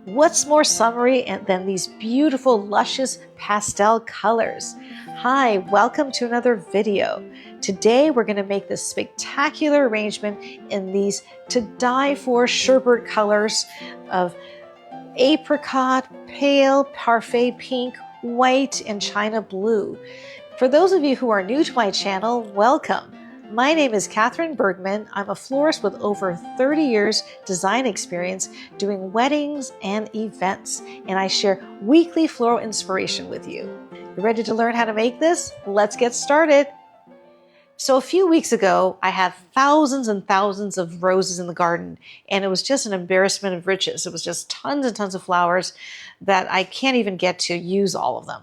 What's more summery than these beautiful, luscious pastel colors? Hi, welcome to another video. Today we're going to make this spectacular arrangement in these to die for sherbet colors of apricot, pale parfait pink, white, and china blue. For those of you who are new to my channel, welcome. My name is Katherine Bergman. I'm a florist with over 30 years design experience doing weddings and events, and I share weekly floral inspiration with you. You ready to learn how to make this? Let's get started. So a few weeks ago, I had thousands and thousands of roses in the garden, and it was just an embarrassment of riches. It was just tons and tons of flowers that I can't even get to use all of them.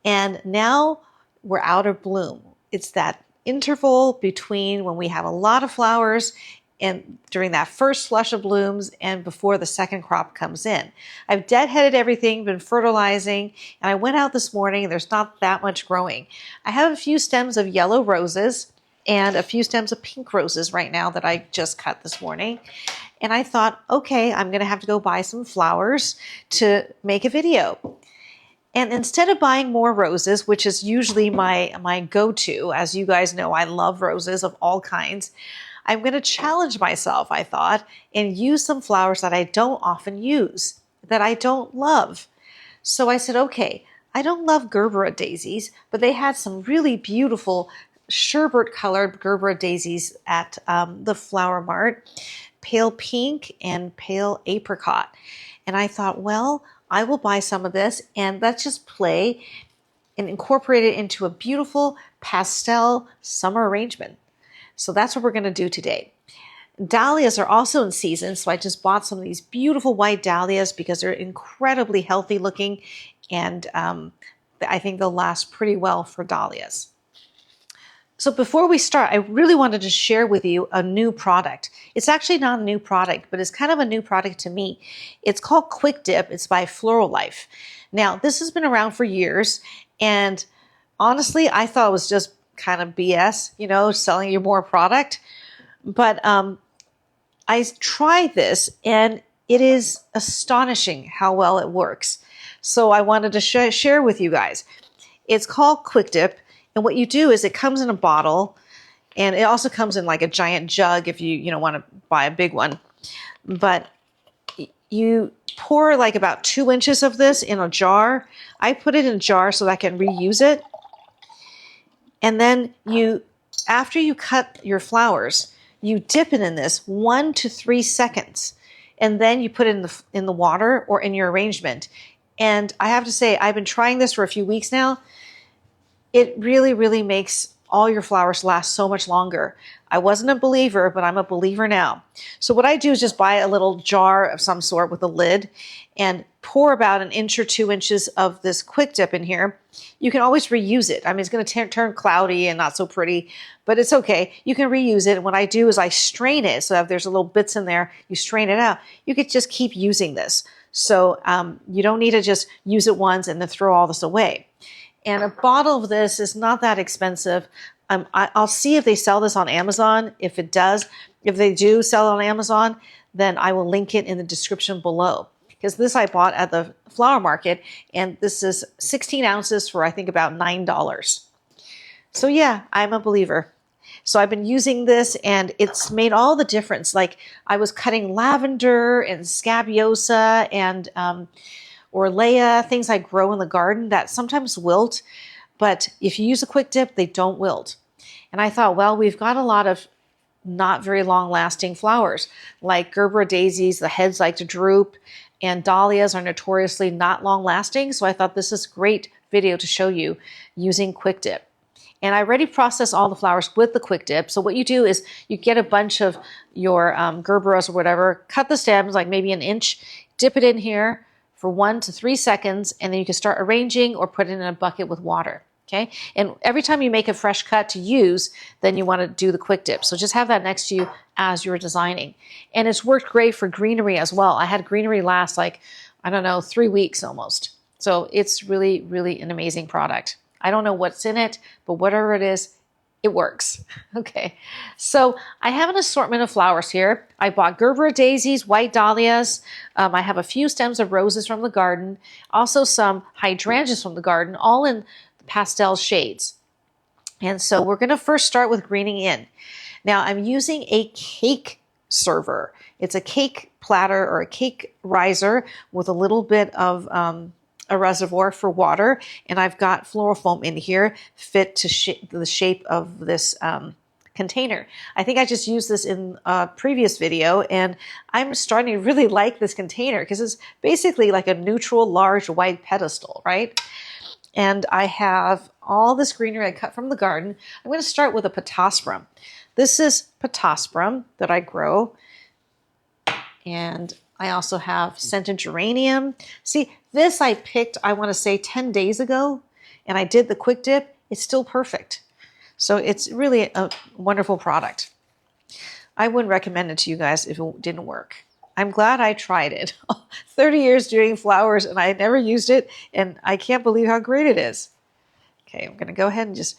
And now we're out of bloom. It's that interval between when we have a lot of flowers and during that first flush of blooms and before the second crop comes in. I've deadheaded everything, been fertilizing, and I went out this morning and there's not that much growing. I have a few stems of yellow roses and a few stems of pink roses right now that I just cut this morning. And I thought, okay, I'm gonna have to go buy some flowers to make a video. And instead of buying more roses, which is usually my go-to, as you guys know, I love roses of all kinds, I'm going to challenge myself, I thought, and use some flowers that I don't often use, that I don't love. So I said, okay, I don't love Gerbera daisies, but they had some really beautiful sherbet-colored Gerbera daisies at the Flower Mart, pale pink and pale apricot. And I thought, well, I will buy some of this and let's just play and incorporate it into a beautiful pastel summer arrangement. So that's what we're going to do today. Dahlias are also in season, so I just bought some of these beautiful white dahlias because they're incredibly healthy looking, and I think they'll last pretty well for dahlias. So before we start, I really wanted to share with you a new product. It's actually not a new product, but it's kind of a new product to me. It's called QuickDip. It's by Floral. Now, this has been around for years, and honestly, I thought it was just kind of BS, you know, selling you more product. But I tried this, and it is astonishing how well it works. So I wanted to share with you guys. It's called QuickDip. And what you do is it comes in a bottle, and it also comes in like a giant jug if you want to buy a big one. But you pour like about 2 inches of this in a jar. I put it in a jar so that I can reuse it. And then after you cut your flowers, you dip it in this 1 to 3 seconds. And then you put it in the water or in your arrangement. And I have to say, I've been trying this for a few weeks now. It really, really makes all your flowers last so much longer. I wasn't a believer, but I'm a believer now. So what I do is just buy a little jar of some sort with a lid and pour about 1 inch or 2 inches of this QuickDip in here. You can always reuse it. I mean, it's going to turn cloudy and not so pretty, but it's okay. You can reuse it. And what I do is I strain it. So if there's a little bits in there, you strain it out. You could just keep using this. So you don't need to just use it once and then throw all this away. And a bottle of this is not that expensive. I'll see if they sell this on Amazon. If they do sell it on Amazon, then I will link it in the description below. Because this I bought at the flower market, and this is 16 ounces for I think about $9. So yeah, I'm a believer. So I've been using this, and it's made all the difference. Like I was cutting lavender and scabiosa and Orlea, things I grow in the garden that sometimes wilt, but if you use a QuickDip, they don't wilt. And I thought, well, we've got a lot of not very long-lasting flowers, like Gerbera daisies, the heads like to droop, and dahlias are notoriously not long-lasting, so I thought this is a great video to show you using QuickDip. And I already processed all the flowers with the QuickDip. So what you do is you get a bunch of your Gerberas or whatever, cut the stems like maybe 1 inch, dip it in here for 1 to 3 seconds, and then you can start arranging or put it in a bucket with water, okay? And every time you make a fresh cut to use, then you want to do the QuickDip. So just have that next to you as you're designing. And it's worked great for greenery as well. I had greenery last like, I don't know, 3 weeks almost. So it's really, really an amazing product. I don't know what's in it, but whatever it is, it works. Okay, so I have an assortment of flowers here. I bought Gerbera daisies, white dahlias. I have a few stems of roses from the garden, also some hydrangeas from the garden, all in pastel shades. And so we're going to first start with greening in. Now I'm using a cake server. It's a cake platter or a cake riser with a little bit of a reservoir for water, and I've got floral foam in here fit to the shape of this container. I think I just used this in a previous video, and I'm starting to really like this container because it's basically like a neutral large white pedestal, right? And I have all this greenery I cut from the garden. I'm going to start with a potasprum. This is potasprum that I grow, and I also have scented geranium. See, this I picked, I want to say 10 days ago, and I did the QuickDip. It's still perfect. So it's really a wonderful product. I wouldn't recommend it to you guys if it didn't work. I'm glad I tried it. 30 years doing flowers and I never used it, and I can't believe how great it is. Okay, I'm going to go ahead and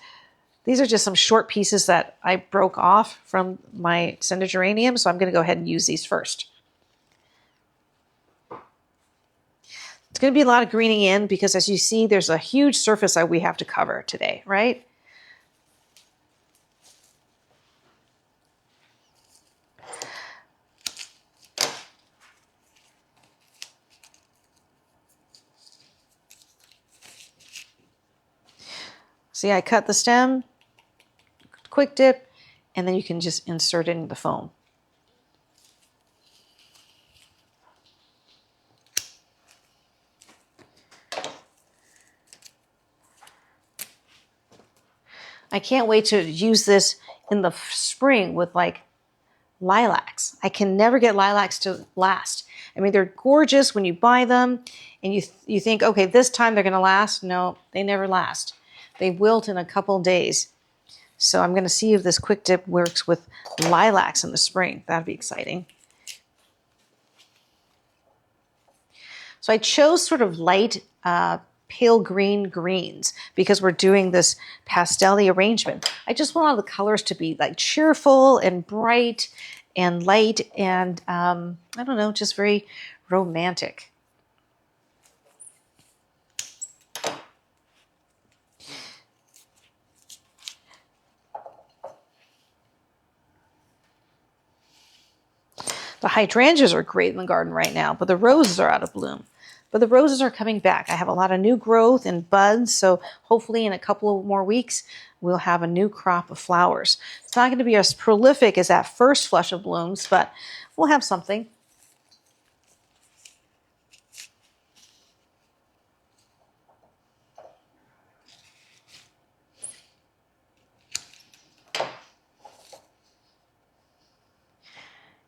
these are just some short pieces that I broke off from my scented geranium, so I'm going to go ahead and use these first. It's going to be a lot of greening in because, as you see, there's a huge surface that we have to cover today, right? See, I cut the stem, QuickDip, and then you can just insert it in the foam. I can't wait to use this in the spring with like lilacs. I can never get lilacs to last. I mean, they're gorgeous when you buy them and you think, okay, this time they're going to last. No, they never last. They wilt in a couple days. So I'm going to see if this QuickDip works with lilacs in the spring. That'd be exciting. So I chose sort of light pale green greens because we're doing this pastel-y arrangement. I just want all the colors to be like cheerful and bright and light and I don't know, just very romantic. The hydrangeas are great in the garden right now, but the roses are out of bloom. But the roses are coming back. I have a lot of new growth and buds, so hopefully in a couple of more weeks, we'll have a new crop of flowers. It's not going to be as prolific as that first flush of blooms, but we'll have something.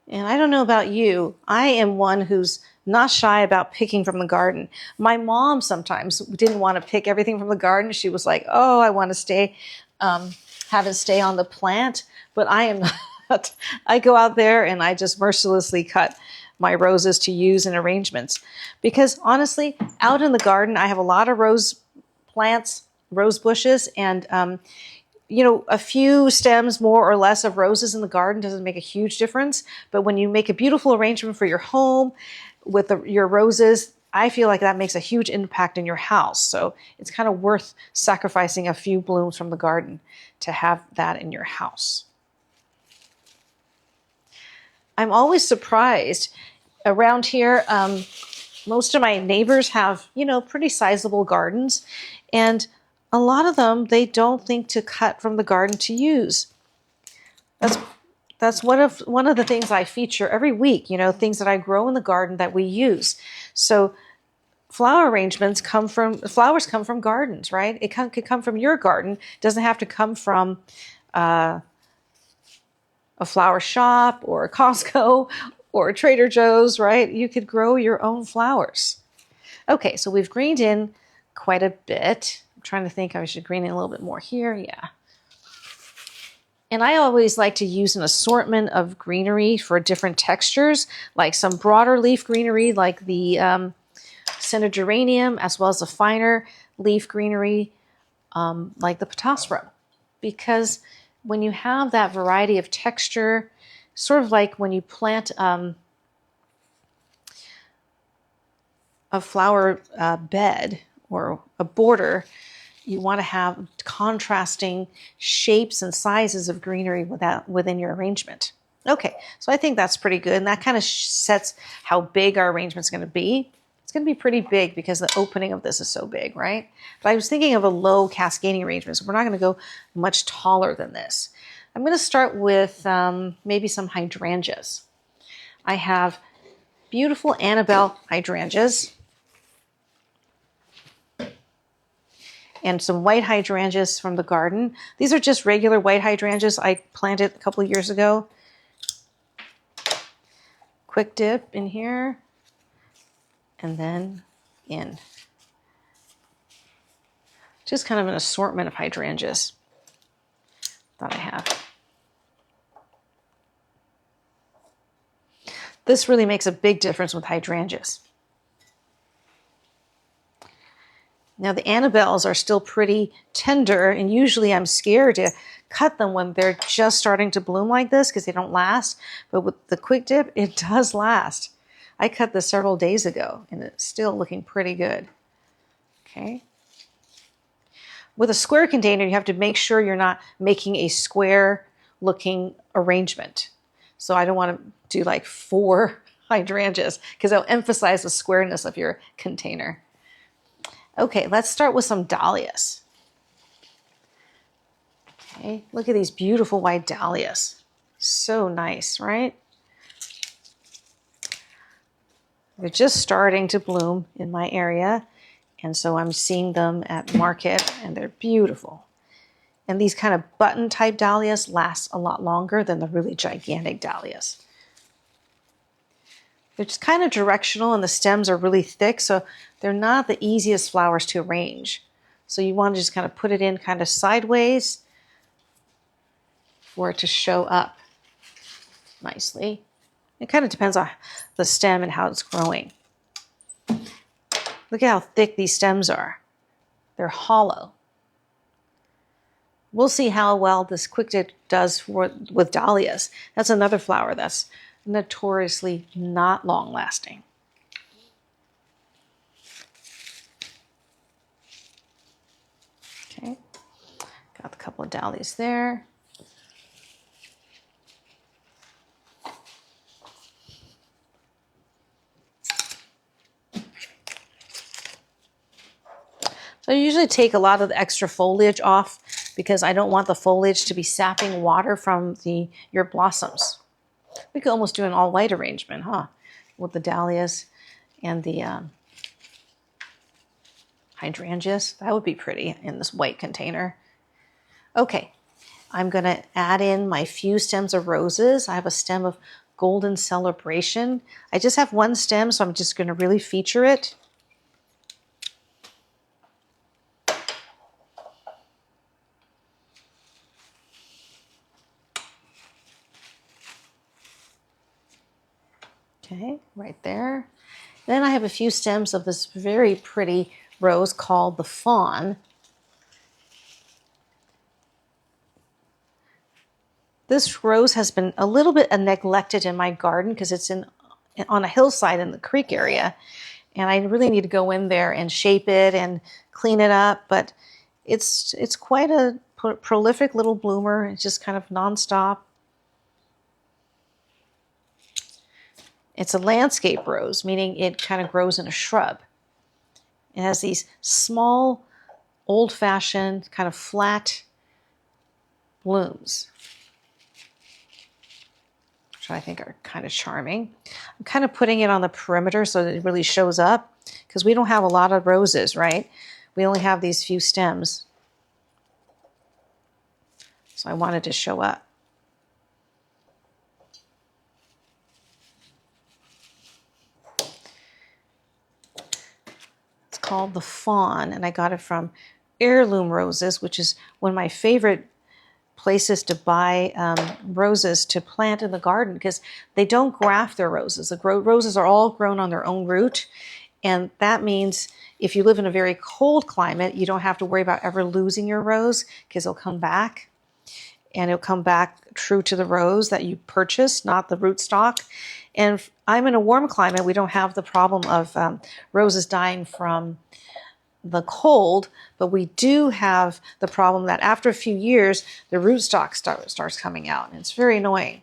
And I don't know about you, I am one who's not shy about picking from the garden. My mom sometimes didn't want to pick everything from the garden. She was like, oh, I want to stay, have it stay on the plant. But I am not. I go out there and I just mercilessly cut my roses to use in arrangements. Because honestly, out in the garden, I have a lot of rose plants, rose bushes, and you know, a few stems more or less of roses in the garden doesn't make a huge difference. But when you make a beautiful arrangement for your home with your roses, I feel like that makes a huge impact in your house. So it's kind of worth sacrificing a few blooms from the garden to have that in your house. I'm always surprised around here. Most of my neighbors have, you know, pretty sizable gardens, and a lot of them, they don't think to cut from the garden to use. That's one of the things I feature every week, you know, things that I grow in the garden that we use. So flowers come from gardens, right? It could come from your garden. It doesn't have to come from a flower shop or a Costco or a Trader Joe's, right? You could grow your own flowers. Okay, so we've greened in quite a bit. Trying to think, I should green in a little bit more here. Yeah. And I always like to use an assortment of greenery for different textures, like some broader leaf greenery, like the scented geranium, as well as a finer leaf greenery, like the potasprum, because when you have that variety of texture, sort of like when you plant a flower bed or a border, you want to have contrasting shapes and sizes of greenery within your arrangement. Okay, so I think that's pretty good, and that kind of sets how big our arrangement's going to be. It's going to be pretty big because the opening of this is so big, right? But I was thinking of a low cascading arrangement, so we're not going to go much taller than this. I'm going to start with maybe some hydrangeas. I have beautiful Annabelle hydrangeas and some white hydrangeas from the garden. These are just regular white hydrangeas I planted a couple of years ago. QuickDip in here, and then in. Just kind of an assortment of hydrangeas that I have. This really makes a big difference with hydrangeas. Now the Annabelles are still pretty tender, and usually I'm scared to cut them when they're just starting to bloom like this because they don't last. But with the QuickDip, it does last. I cut this several days ago and it's still looking pretty good. Okay. With a square container, you have to make sure you're not making a square looking arrangement. So I don't want to do like 4 hydrangeas because it'll emphasize the squareness of your container. Okay, let's start with some dahlias. Okay, look at these beautiful white dahlias. So nice, right? They're just starting to bloom in my area, and so I'm seeing them at market, and they're beautiful. And these kind of button type dahlias last a lot longer than the really gigantic dahlias. They're just kind of directional, and the stems are really thick, so they're not the easiest flowers to arrange. So you want to just kind of put it in kind of sideways for it to show up nicely. It kind of depends on the stem and how it's growing. Look at how thick these stems are. They're hollow. We'll see how well this QuickDip does with dahlias. That's another flower that's notoriously not long lasting. Okay, got a couple of dahlias there. So I usually take a lot of the extra foliage off because I don't want the foliage to be sapping water from your blossoms. We could almost do an all white arrangement, huh? With the dahlias and the hydrangeas. That would be pretty in this white container. Okay, I'm gonna add in my few stems of roses. I have a stem of Golden Celebration. I just have one stem, so I'm just gonna really feature it. Okay, right there. Then I have a few stems of this very pretty rose called the Fawn. This rose has been a little bit neglected in my garden because it's on a hillside in the creek area. And I really need to go in there and shape it and clean it up. But it's quite a prolific little bloomer. It's just kind of nonstop. It's a landscape rose, meaning it kind of grows in a shrub. It has these small, old-fashioned, kind of flat blooms, which I think are kind of charming. I'm kind of putting it on the perimeter so that it really shows up, because we don't have a lot of roses, right? We only have these few stems. So I wanted to show up. Called the Fawn, and I got it from Heirloom Roses, which is one of my favorite places to buy roses to plant in the garden because they don't graft their roses. The roses are all grown on their own root, and that means if you live in a very cold climate, you don't have to worry about ever losing your rose because they'll come back. and it'll come back true to the rose that you purchased, not the rootstock. And I'm in a warm climate. We don't have the problem of roses dying from the cold, but we do have the problem that after a few years, the rootstock starts coming out, and it's very annoying.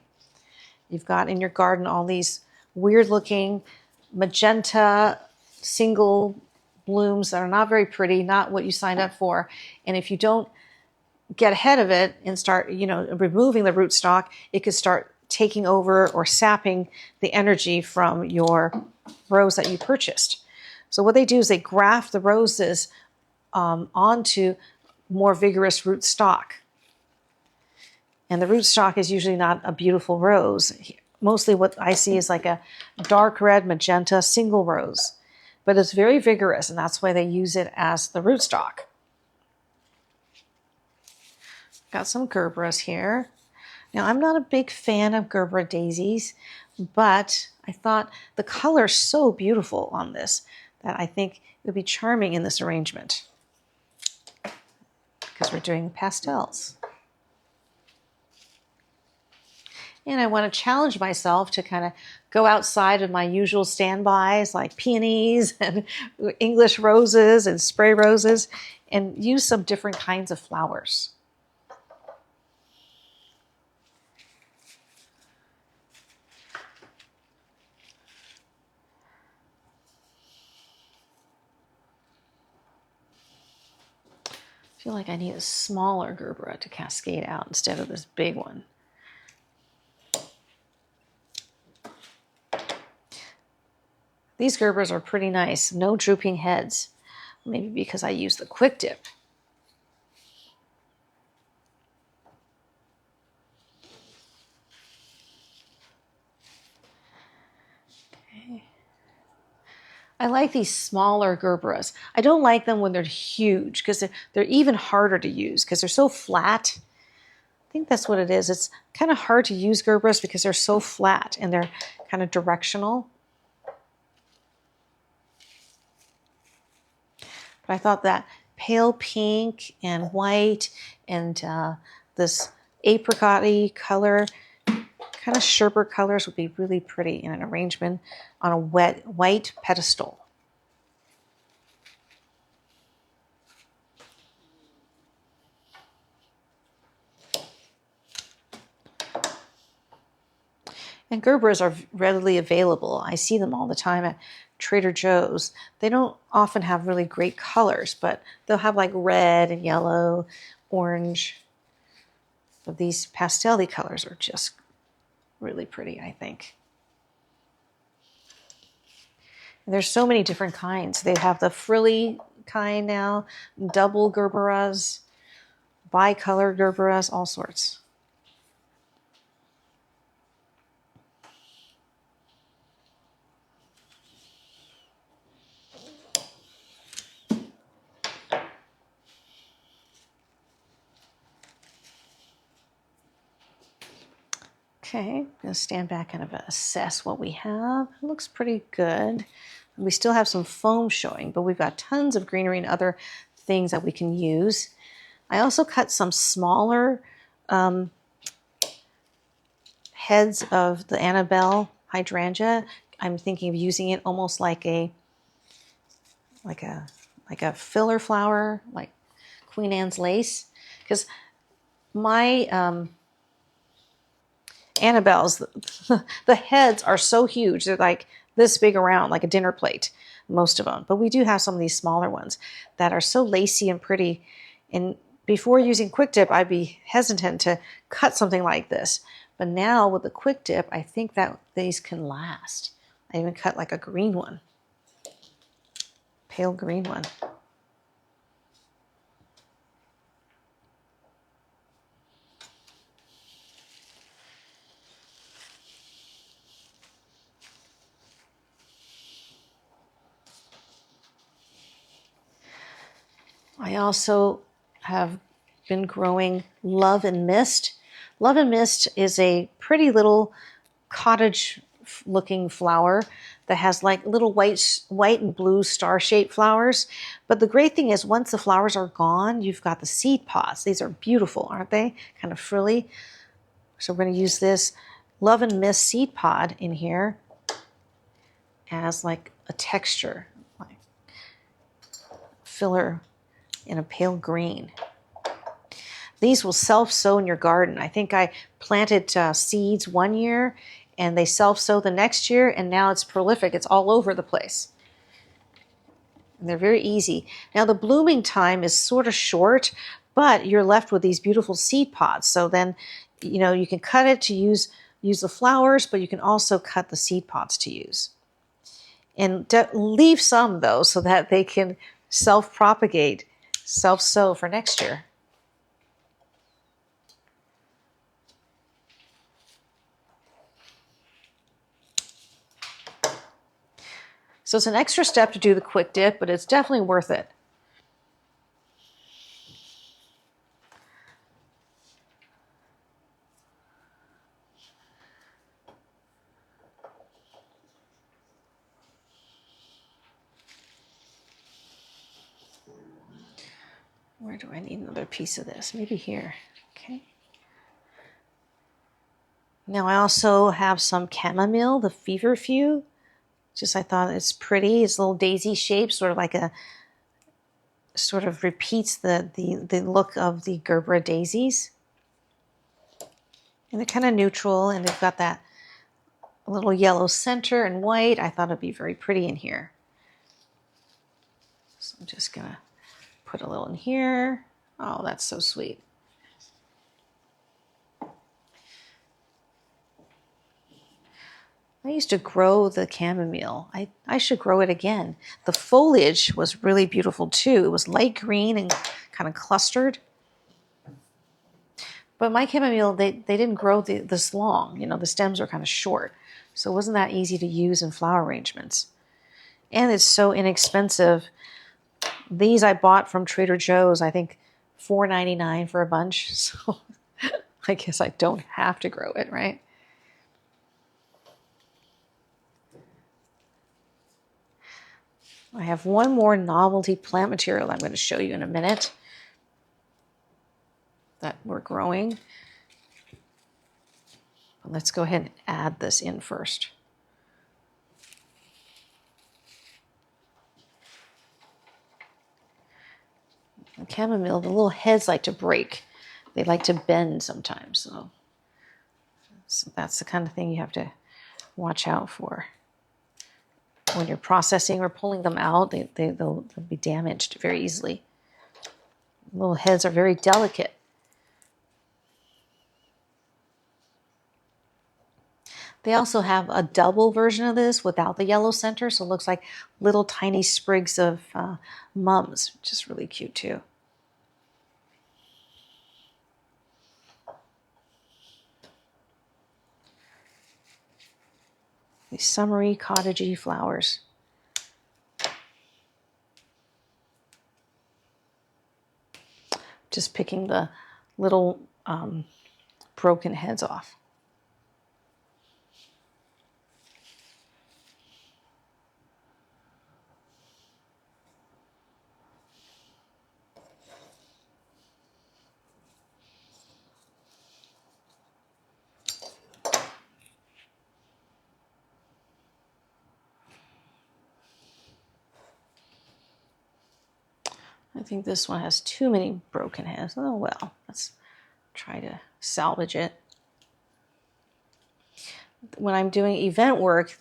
You've got in your garden all these weird looking magenta single blooms that are not very pretty, not what you signed up for. And if you don't get ahead of it and start, removing the rootstock, it could start taking over or sapping the energy from your rose that you purchased. So what they do is they graft the roses onto more vigorous rootstock. And the rootstock is usually not a beautiful rose. Mostly what I see is like a dark red magenta single rose. But it's very vigorous, and that's why they use it as the rootstock. Got some Gerberas here. Now, I'm not a big fan of Gerbera daisies, but I thought the color is so beautiful on this that I think it would be charming in this arrangement because we're doing pastels. And I want to challenge myself to kind of go outside of my usual standbys like peonies and English roses and spray roses and use some different kinds of flowers. I feel like I need a smaller Gerbera to cascade out instead of this big one. These Gerberas are pretty nice, no drooping heads. Maybe because I use the QuickDip. Okay. I like these smaller Gerberas. I don't like them when they're huge because they're even harder to use because they're so flat. I think that's what it is. It's kind of hard to use Gerberas because they're so flat and they're kind of directional. But I thought that pale pink and white and this apricot-y color, kind of sherbet colors would be really pretty in an arrangement on a white pedestal. And Gerberas are readily available. I see them all the time at Trader Joe's. They don't often have really great colors, but they'll have like red and yellow, orange. But these pastel-y colors are just really pretty, I think. And there's so many different kinds. They have the frilly kind now, double Gerberas, bicolor Gerberas, all sorts. Okay, I'm going to stand back and assess what we have. It looks pretty good. We still have some foam showing, but we've got tons of greenery and other things that we can use. I also cut some smaller heads of the Annabelle hydrangea. I'm thinking of using it almost like a filler flower, like Queen Anne's lace, because my Annabelle's, the heads are so huge. They're like this big around, like a dinner plate, most of them. But we do have some of these smaller ones that are so lacy and pretty. And before using QuickDip, I'd be hesitant to cut something like this. But now with the QuickDip, I think that these can last. I even cut like a green one, pale green one. I also have been growing Love and Mist. Love and Mist is a pretty little cottage looking flower that has like little white and blue star-shaped flowers. But the great thing is once the flowers are gone, you've got the seed pods. These are beautiful, aren't they? Kind of frilly. So we're going to use this Love and Mist seed pod in here as like a texture, like filler in a pale green. These will self-sow in your garden. I think I planted seeds one year and they self-sow the next year, and now it's prolific. It's all over the place. And they're very easy. Now the blooming time is sort of short, but you're left with these beautiful seed pods. So then, you know, you can cut it to use the flowers, but you can also cut the seed pods to use. And leave some though, so that they can self-propagate, self-sow for next year. So it's an extra step to do the quick dip, but it's definitely worth it. Where do I need another piece of this? Maybe here. Okay. Now I also have some chamomile, the feverfew. Just I thought it's pretty. It's a little daisy shape, sort of like a, sort of repeats the look of the Gerbera daisies. And they're kind of neutral, and they've got that little yellow center and white. I thought it'd be very pretty in here. So I'm just gonna put a little in here. Oh, that's so sweet. I used to grow the chamomile. I should grow it again. The foliage was really beautiful too. It was light green and kind of clustered. But my chamomile, they didn't grow this long. You know, the stems are kind of short. So it wasn't that easy to use in flower arrangements. And it's so inexpensive. These I bought from Trader Joe's, I think $4.99 for a bunch. So I guess I don't have to grow it, right? I have one more novelty plant material I'm going to show you in a minute that we're growing. But let's go ahead and add this in first. The chamomile, the little heads like to break. They like to bend sometimes. So that's the kind of thing you have to watch out for. When you're processing or pulling them out, they'll be damaged very easily. Little heads are very delicate. They also have a double version of this without the yellow center, so it looks like little tiny sprigs of mums, which is really cute too. These summery, cottagey flowers. Just picking the little broken heads off. I think this one has too many broken heads. Oh well, let's try to salvage it. When I'm doing event work,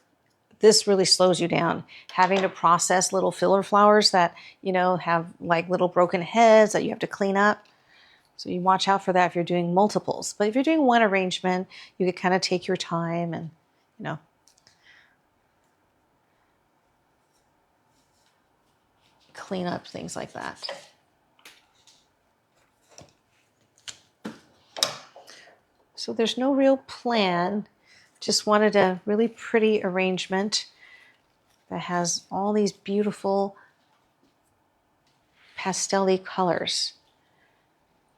this really slows you down. Having to process little filler flowers that, you know, have like little broken heads that you have to clean up. So you watch out for that if you're doing multiples. But if you're doing one arrangement, you could kind of take your time and, you know, clean up things like that. So there's no real plan. Just wanted a really pretty arrangement that has all these beautiful pastel-y colors.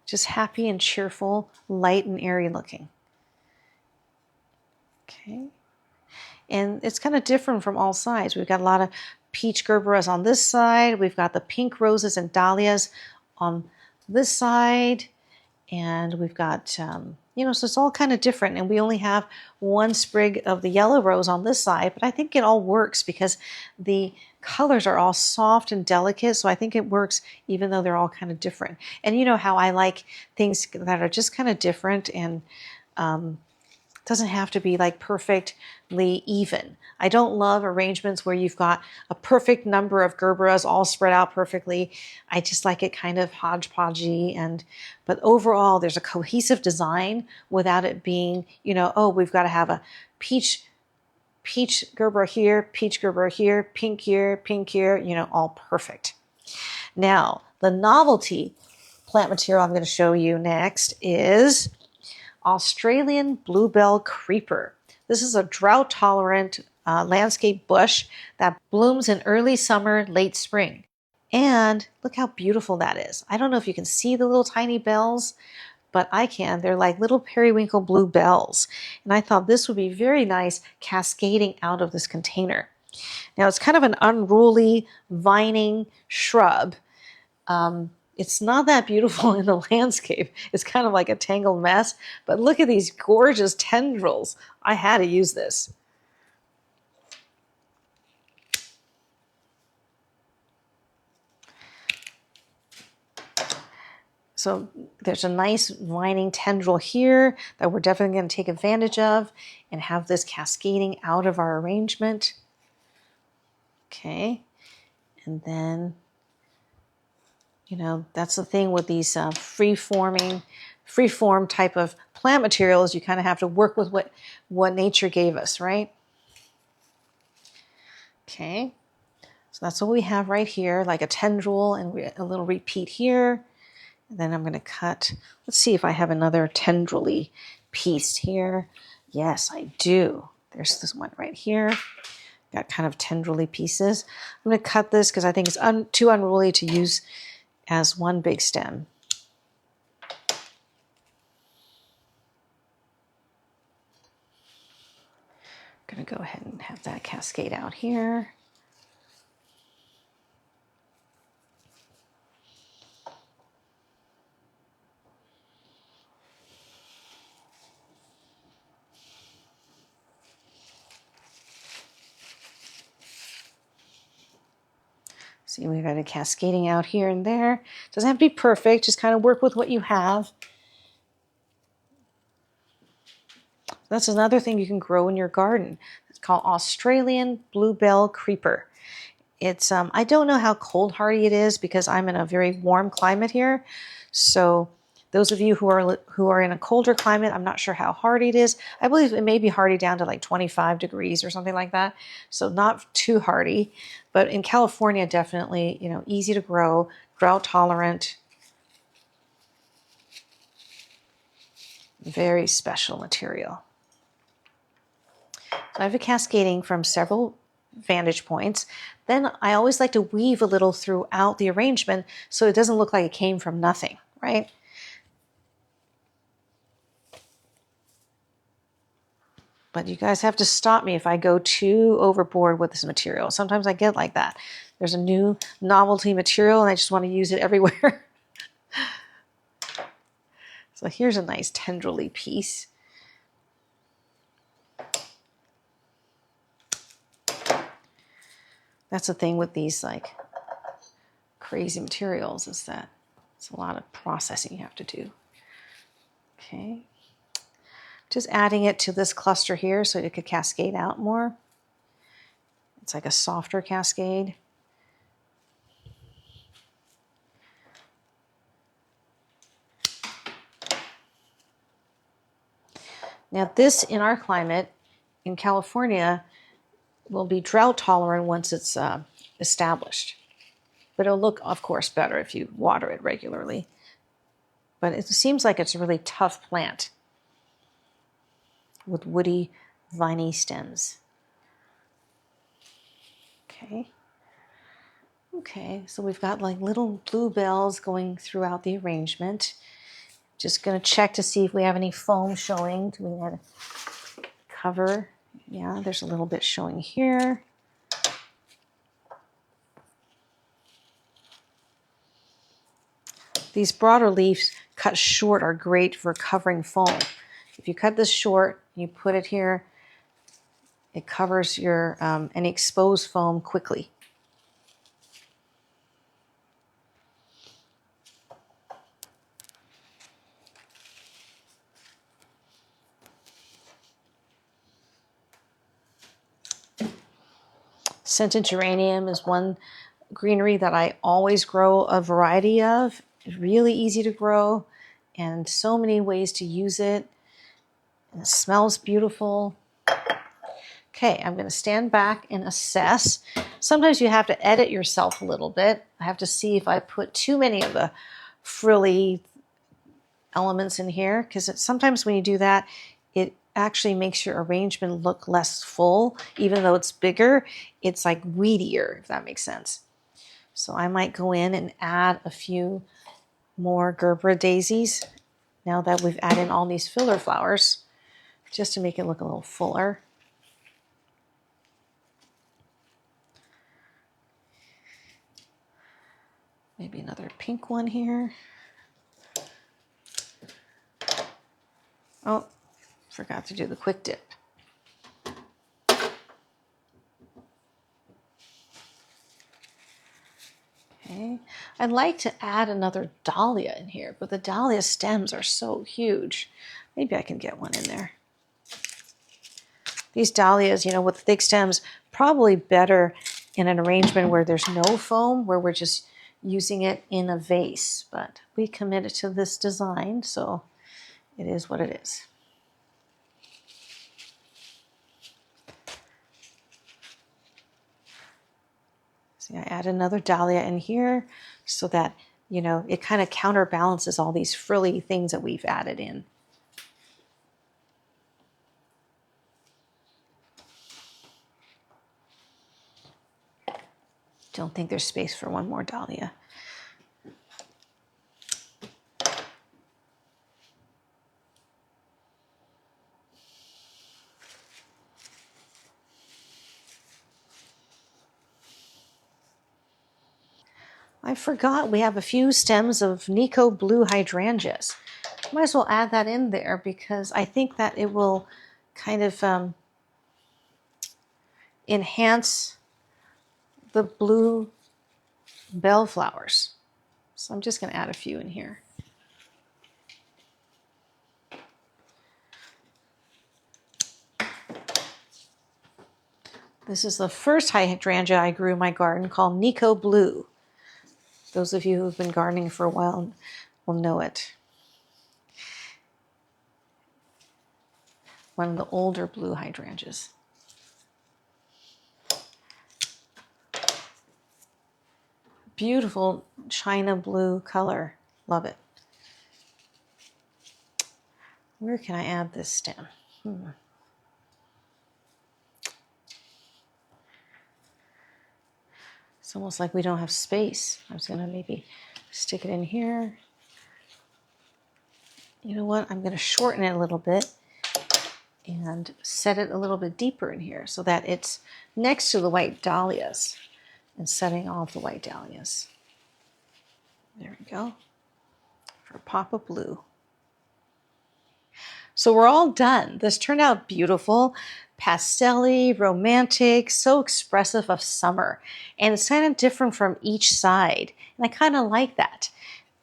Just happy and cheerful, light and airy looking. Okay. And it's kind of different from all sides. We've got a lot of peach gerberas on this side. We've got the pink roses and dahlias on this side. And we've got, you know, so it's all kind of different. And we only have one sprig of the yellow rose on this side, but I think it all works because the colors are all soft and delicate. So I think it works even though they're all kind of different. And you know how I like things that are just kind of different and doesn't have to be like perfectly even. I don't love arrangements where you've got a perfect number of gerberas all spread out perfectly. I just like it kind of hodgepodgey, but overall there's a cohesive design without it being, you know, oh, we've got to have a peach gerbera here, peach gerbera here, pink here, you know, all perfect. Now, the novelty plant material I'm going to show you next is Australian bluebell creeper. This is a drought-tolerant landscape bush that blooms in early summer, late spring. And look how beautiful that is. I don't know if you can see the little tiny bells, but I can. They're like little periwinkle blue bells. And I thought this would be very nice cascading out of this container. Now it's kind of an unruly vining shrub. It's not that beautiful in the landscape. It's kind of like a tangled mess, but look at these gorgeous tendrils. I had to use this. So there's a nice vining tendril here that we're definitely going to take advantage of and have this cascading out of our arrangement. Okay, and then, you know, that's the thing with these free-form type of plant materials. You kind of have to work with what nature gave us, right? Okay, so that's what we have right here, like a tendril and a little repeat here. And then I'm going to cut. Let's see if I have another tendrily piece here. Yes, I do. There's this one right here. Got kind of tendrily pieces. I'm going to cut this because I think it's too unruly to use as one big stem. I'm going to go ahead and have that cascade out here. See, we've got it cascading out here and there. Doesn't have to be perfect, just kind of work with what you have. That's another thing you can grow in your garden. It's called Australian bluebell creeper. It's I don't know how cold hardy it is because I'm in a very warm climate here. So those of you who are in a colder climate, I'm not sure how hardy it is. I believe it may be hardy down to like 25 degrees or something like that. So not too hardy, but in California, definitely, you know, easy to grow, drought tolerant, very special material. So I have it cascading from several vantage points. Then I always like to weave a little throughout the arrangement so it doesn't look like it came from nothing, right? But you guys have to stop me if I go too overboard with this material. Sometimes I get like that. There's a new novelty material and I just want to use it everywhere. So here's a nice tendrily piece. That's the thing with these like crazy materials is that it's a lot of processing you have to do. Okay. Just adding it to this cluster here so it could cascade out more. It's like a softer cascade. Now this, in our climate, in California, will be drought tolerant once it's established. But it'll look, of course, better if you water it regularly. But it seems like it's a really tough plant with woody, viney stems. Okay. Okay, so we've got like little bluebells going throughout the arrangement. Just going to check to see if we have any foam showing. Do we need to cover Yeah, there's a little bit showing here. These broader leaves cut short are great for covering foam. If you cut this short, you put it here, it covers your any exposed foam quickly. Scented geranium is one greenery that I always grow a variety of. It's really easy to grow and so many ways to use it. And it smells beautiful. Okay, I'm going to stand back and assess. Sometimes you have to edit yourself a little bit. I have to see if I put too many of the frilly elements in here, because sometimes when you do that, it actually makes your arrangement look less full. Even though it's bigger, it's like weedier, if that makes sense. So I might go in and add a few more Gerbera daisies now that we've added in all these filler flowers, just to make it look a little fuller. Maybe another pink one here. Oh, forgot to do the QuickDip. Okay, I'd like to add another dahlia in here, but the dahlia stems are so huge. Maybe I can get one in there. These dahlias, you know, with thick stems, probably better in an arrangement where there's no foam, where we're just using it in a vase. But we committed to this design, so it is what it is. See, I add another dahlia in here so that, you know, it kind of counterbalances all these frilly things that we've added in. Don't think there's space for one more dahlia. I forgot we have a few stems of Nico blue hydrangeas. Might as well add that in there because I think that it will kind of enhance the blue bellflowers. So I'm just going to add a few in here. This is the first hydrangea I grew in my garden called Nico Blue. Those of you who've been gardening for a while will know it. One of the older blue hydrangeas. Beautiful china blue color. Love it. Where can I add this stem? It's almost like we don't have space. I was going to maybe stick it in here. You know what? I'm going to shorten it a little bit and set it a little bit deeper in here so that it's next to the white dahlias and setting off the white dahlias. There we go. For a pop of blue. So we're all done. This turned out beautiful, pastel-y, romantic, so expressive of summer. And it's kind of different from each side. And I kind of like that.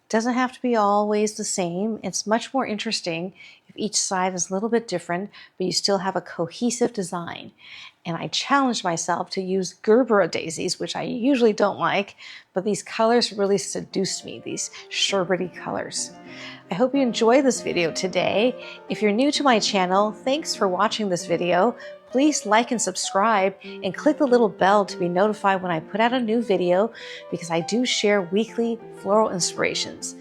It doesn't have to be always the same. It's much more interesting if each side is a little bit different, but you still have a cohesive design. And I challenged myself to use Gerbera daisies, which I usually don't like, but these colors really seduced me, these sherbety colors. I hope you enjoyed this video today. If you're new to my channel, thanks for watching this video. Please like and subscribe and click the little bell to be notified when I put out a new video because I do share weekly floral inspirations.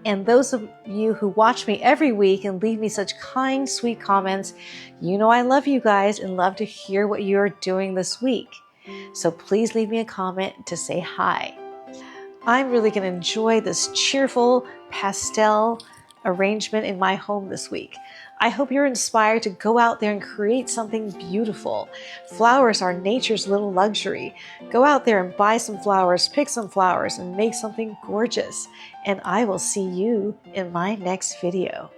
And those of you who watch me every week and leave me such kind, sweet comments, you know I love you guys and love to hear what you're doing this week. So please leave me a comment to say hi. I'm really going to enjoy this cheerful pastel arrangement in my home this week. I hope you're inspired to go out there and create something beautiful. Flowers are nature's little luxury. Go out there and buy some flowers, pick some flowers, and make something gorgeous. And I will see you in my next video.